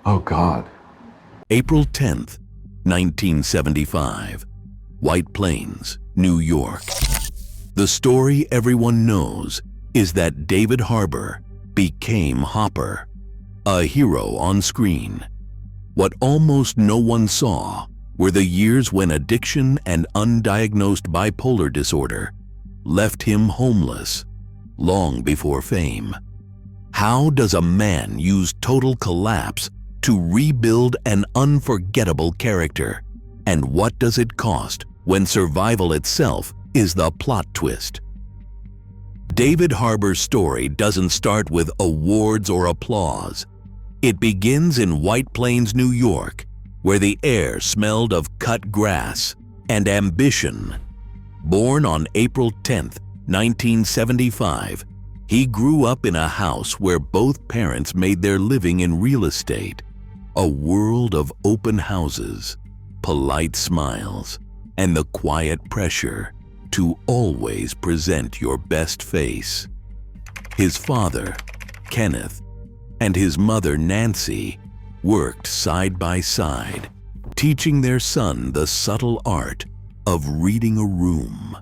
Oh, God. April 10th, 1975, White Plains, New York. The story everyone knows is that David Harbour became Hopper, a hero on screen. What almost no one saw were the years when addiction and undiagnosed bipolar disorder left him homeless long before fame. How does a man use total collapse to rebuild an unforgettable character? And what does it cost when survival itself is the plot twist? David Harbour's story doesn't start with awards or applause. It begins in White Plains, New York, where the air smelled of cut grass and ambition. Born on April 10th, 1975, he grew up in a house where both parents made their living in real estate. A world of open houses, polite smiles, and the quiet pressure to always present your best face. His father, Kenneth, and his mother, Nancy, worked side by side, teaching their son the subtle art of reading a room,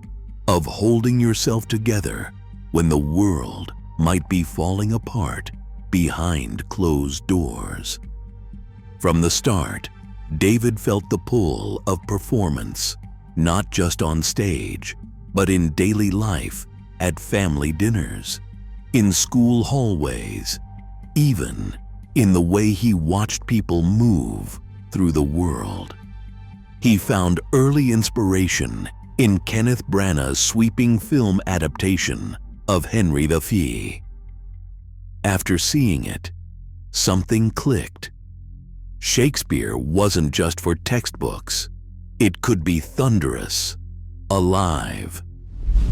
of holding yourself together when the world might be falling apart behind closed doors. From the start, David felt the pull of performance, not just on stage, but in daily life, at family dinners, in school hallways, even in the way he watched people move through the world. He found early inspiration in Kenneth Branagh's sweeping film adaptation of Henry V. After seeing it, something clicked. Shakespeare wasn't just for textbooks. It could be thunderous, alive.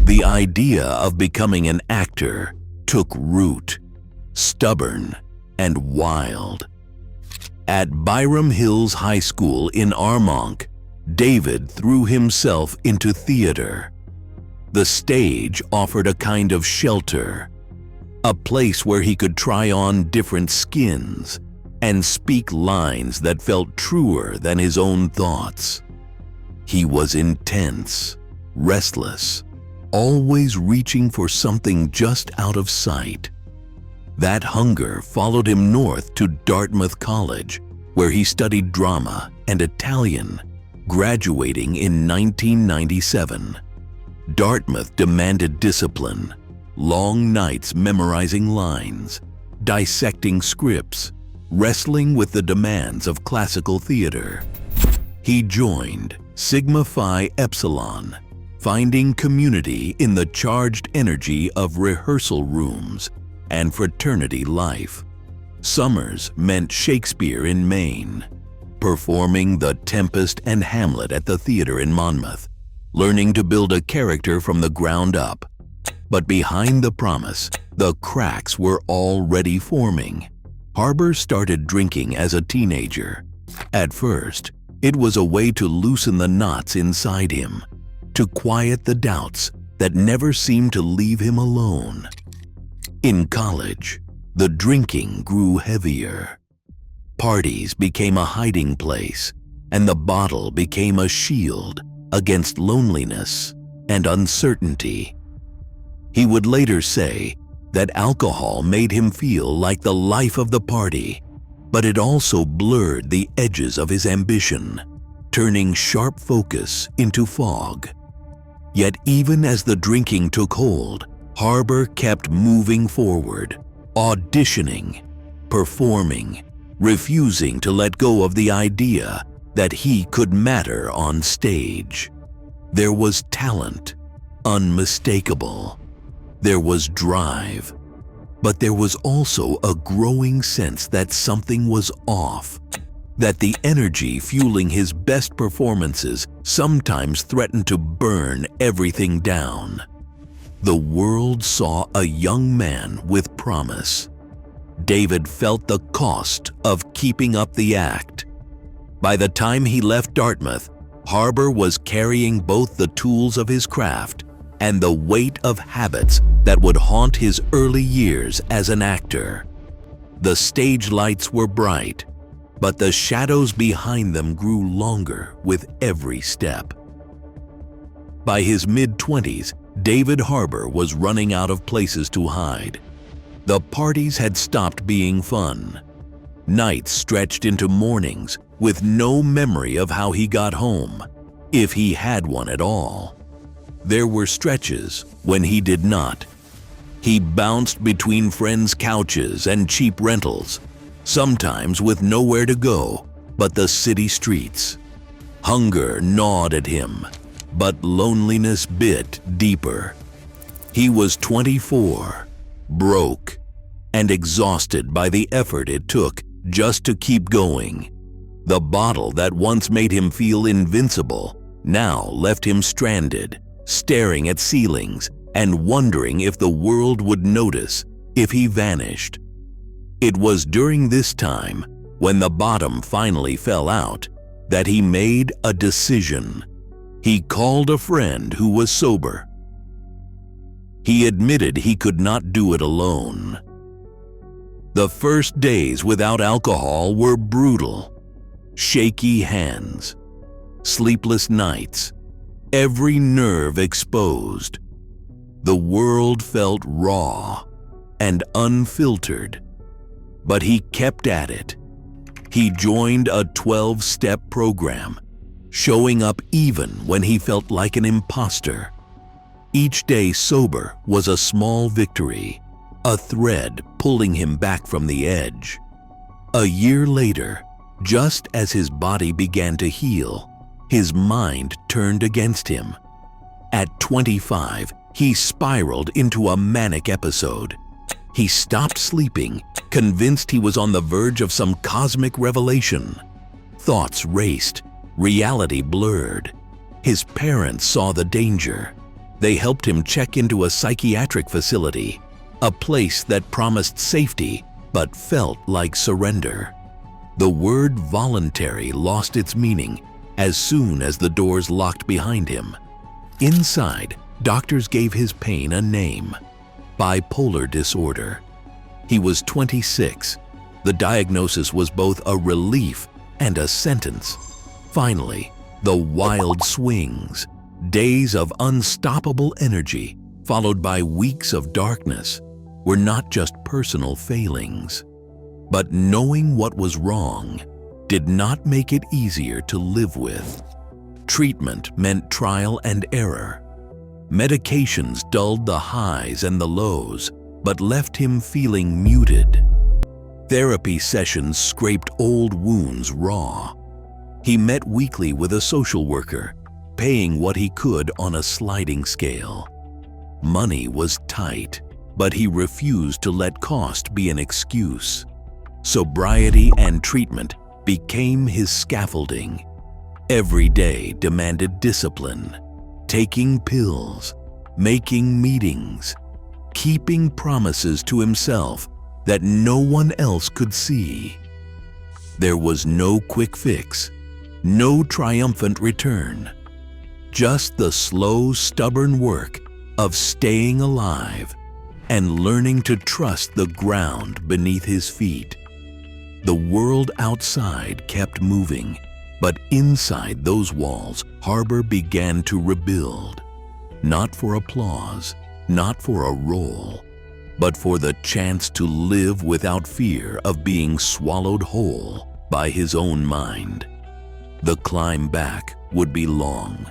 The idea of becoming an actor took root, stubborn and wild. At Byram Hills High School in Armonk, David threw himself into theater. The stage offered a kind of shelter, a place where he could try on different skins and speak lines that felt truer than his own thoughts. He was intense, restless, always reaching for something just out of sight. That hunger followed him north to Dartmouth College, where he studied drama and Italian, graduating in 1997. Dartmouth demanded discipline, long nights memorizing lines, dissecting scripts, wrestling with the demands of classical theater. He joined Sigma Phi Epsilon, finding community in the charged energy of rehearsal rooms and fraternity life. Summers meant Shakespeare in Maine, performing The Tempest and Hamlet at the theater in Monmouth, learning to build a character from the ground up. But behind the promise, the cracks were already forming. Harbour started drinking as a teenager. At first, it was a way to loosen the knots inside him, to quiet the doubts that never seemed to leave him alone. In college, the drinking grew heavier. Parties became a hiding place, and the bottle became a shield against loneliness and uncertainty. He would later say that alcohol made him feel like the life of the party, but it also blurred the edges of his ambition, turning sharp focus into fog. Yet even as the drinking took hold, Harbour kept moving forward, auditioning, performing, refusing to let go of the idea that he could matter on stage. There was talent, unmistakable. There was drive, but there was also a growing sense that something was off, that the energy fueling his best performances sometimes threatened to burn everything down. The world saw a young man with promise. David felt the cost of keeping up the act. By the time he left Dartmouth, Harbour was carrying both the tools of his craft and the weight of habits that would haunt his early years as an actor. The stage lights were bright, but the shadows behind them grew longer with every step. By his mid-20s, David Harbour was running out of places to hide. The parties had stopped being fun. Nights stretched into mornings with no memory of how he got home, if he had one at all. There were stretches when he did not. He bounced between friends' couches and cheap rentals, sometimes with nowhere to go but the city streets. Hunger gnawed at him, but loneliness bit deeper. He was 24, broke, and exhausted by the effort it took just to keep going. The bottle that once made him feel invincible now left him stranded, staring at ceilings and wondering if the world would notice if he vanished. It was during this time, when the bottom finally fell out, that he made a decision. He called a friend who was sober. He admitted he could not do it alone. The first days without alcohol were brutal. Shaky hands, sleepless nights, every nerve exposed. The world felt raw and unfiltered, but he kept at it. He joined a 12-step program, showing up even when he felt like an imposter. Each day sober was a small victory, a thread pulling him back from the edge. A year later, just as his body began to heal, his mind turned against him. At 25, he spiraled into a manic episode. He stopped sleeping, convinced he was on the verge of some cosmic revelation. Thoughts raced, reality blurred. His parents saw the danger. They helped him check into a psychiatric facility, a place that promised safety but felt like surrender. The word voluntary lost its meaning as soon as the doors locked behind him. Inside, doctors gave his pain a name: bipolar disorder. He was 26. The diagnosis was both a relief and a sentence. Finally, the wild swings, days of unstoppable energy followed by weeks of darkness, were not just personal failings. But knowing what was wrong did not make it easier to live with. Treatment meant trial and error. Medications dulled the highs and the lows, but left him feeling muted. Therapy sessions scraped old wounds raw. He met weekly with a social worker, paying what he could on a sliding scale. Money was tight, but he refused to let cost be an excuse. Sobriety and treatment became his scaffolding. Every day demanded discipline, taking pills, making meetings, keeping promises to himself that no one else could see. There was no quick fix, no triumphant return, just the slow, stubborn work of staying alive and learning to trust the ground beneath his feet. The world outside kept moving, but inside those walls, Harbour began to rebuild. Not for applause, not for a role, but for the chance to live without fear of being swallowed whole by his own mind. The climb back would be long,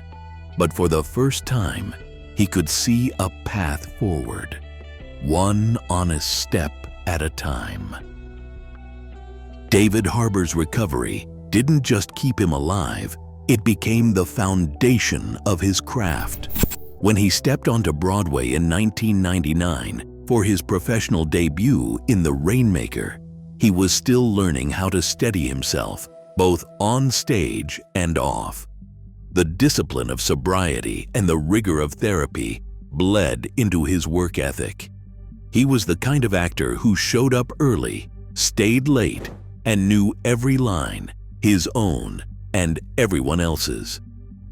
but for the first time, he could see a path forward, one honest step at a time. David Harbour's recovery didn't just keep him alive, it became the foundation of his craft. When he stepped onto Broadway in 1999 for his professional debut in The Rainmaker, he was still learning how to steady himself, both on stage and off. The discipline of sobriety and the rigor of therapy bled into his work ethic. He was the kind of actor who showed up early, stayed late, and knew every line, his own and everyone else's.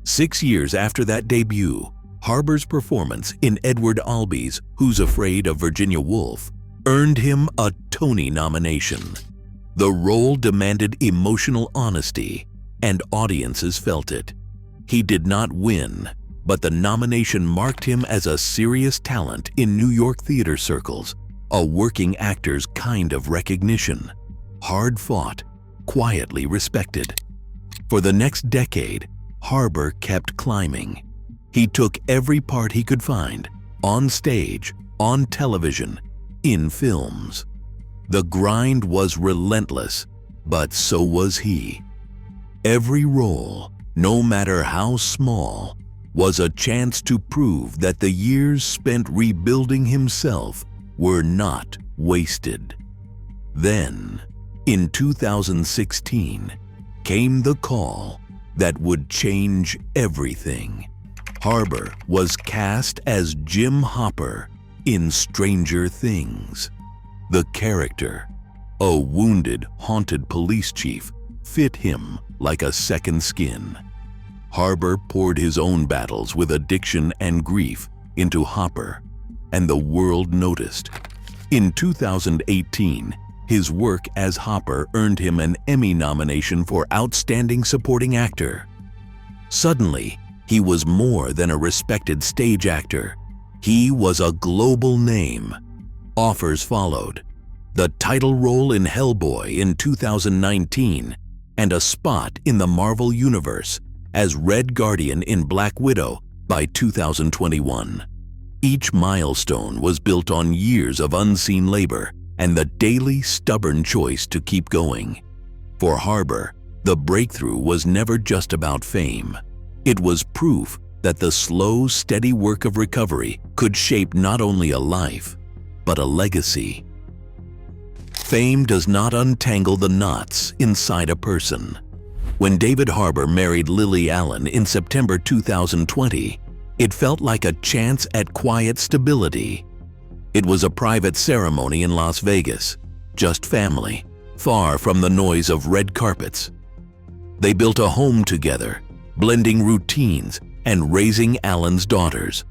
6 years after that debut, Harbour's performance in Edward Albee's Who's Afraid of Virginia Woolf earned him a Tony nomination. The role demanded emotional honesty, and audiences felt it. He did not win, but the nomination marked him as a serious talent in New York theater circles, a working actor's kind of recognition. Hard-fought, quietly respected. For the next decade, Harbour kept climbing. He took every part he could find, on stage, on television, in films. The grind was relentless, but so was he. Every role, no matter how small, was a chance to prove that the years spent rebuilding himself were not wasted. Then, in 2016, came the call that would change everything. Harbour was cast as Jim Hopper in Stranger Things. The character, a wounded, haunted police chief, fit him like a second skin. Harbour poured his own battles with addiction and grief into Hopper, and the world noticed. In 2018, his work as Hopper earned him an Emmy nomination for Outstanding Supporting Actor. Suddenly, he was more than a respected stage actor. He was a global name. Offers followed. The title role in Hellboy in 2019, and a spot in the Marvel Universe as Red Guardian in Black Widow by 2021. Each milestone was built on years of unseen labor and the daily stubborn choice to keep going. For Harbour, the breakthrough was never just about fame. It was proof that the slow, steady work of recovery could shape not only a life, but a legacy. Fame does not untangle the knots inside a person. When David Harbour married Lily Allen in September 2020, it felt like a chance at quiet stability. It was a private ceremony in Las Vegas, just family, far from the noise of red carpets. They built a home together, blending routines and raising Allen's daughters.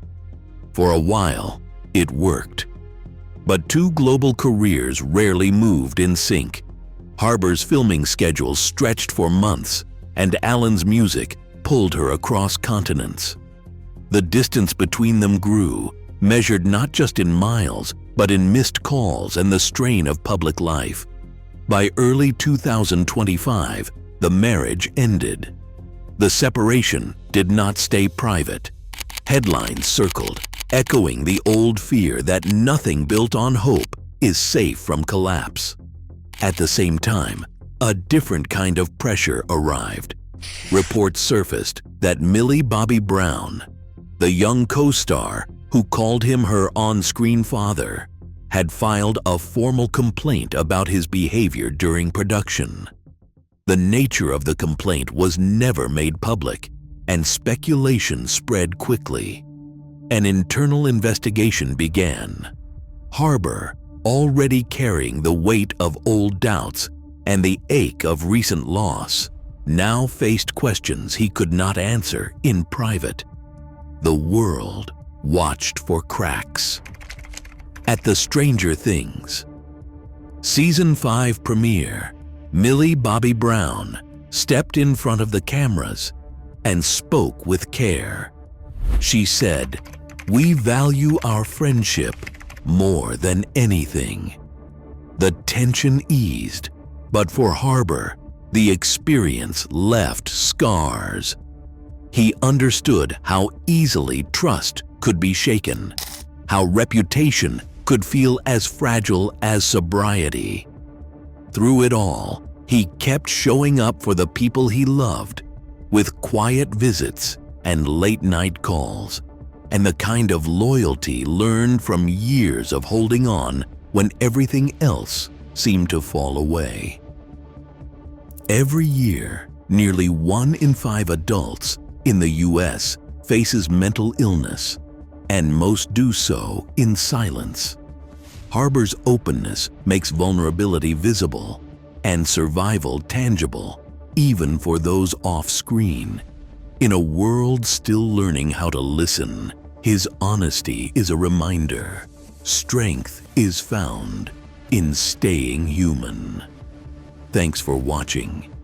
For a while, it worked. But two global careers rarely moved in sync. Harbour's filming schedule stretched for months, and Allen's music pulled her across continents. The distance between them grew, measured not just in miles, but in missed calls and the strain of public life. By early 2025, the marriage ended. The separation did not stay private. Headlines circled, echoing the old fear that nothing built on hope is safe from collapse. At the same time, a different kind of pressure arrived. Reports surfaced that Millie Bobby Brown, the young co-star who called him her on-screen father, had filed a formal complaint about his behavior during production. The nature of the complaint was never made public, and speculation spread quickly. An internal investigation began. Harbour, already carrying the weight of old doubts and the ache of recent loss, now faced questions he could not answer in private. The world watched for cracks. At the Stranger Things Season 5 premiere, Millie Bobby Brown stepped in front of the cameras and spoke with care. She said, "We value our friendship more than anything." The tension eased, but for Harbour, the experience left scars. He understood how easily trust could be shaken, how reputation could feel as fragile as sobriety. Through it all, he kept showing up for the people he loved, with quiet visits and late-night calls, and the kind of loyalty learned from years of holding on when everything else seemed to fall away. Every year, nearly 1 in 5 adults in the U.S. faces mental illness, and most do so in silence. Harbour's openness makes vulnerability visible and survival tangible, even for those off-screen. In a world still learning how to listen, his honesty is a reminder. Strength is found in staying human. Thanks for watching.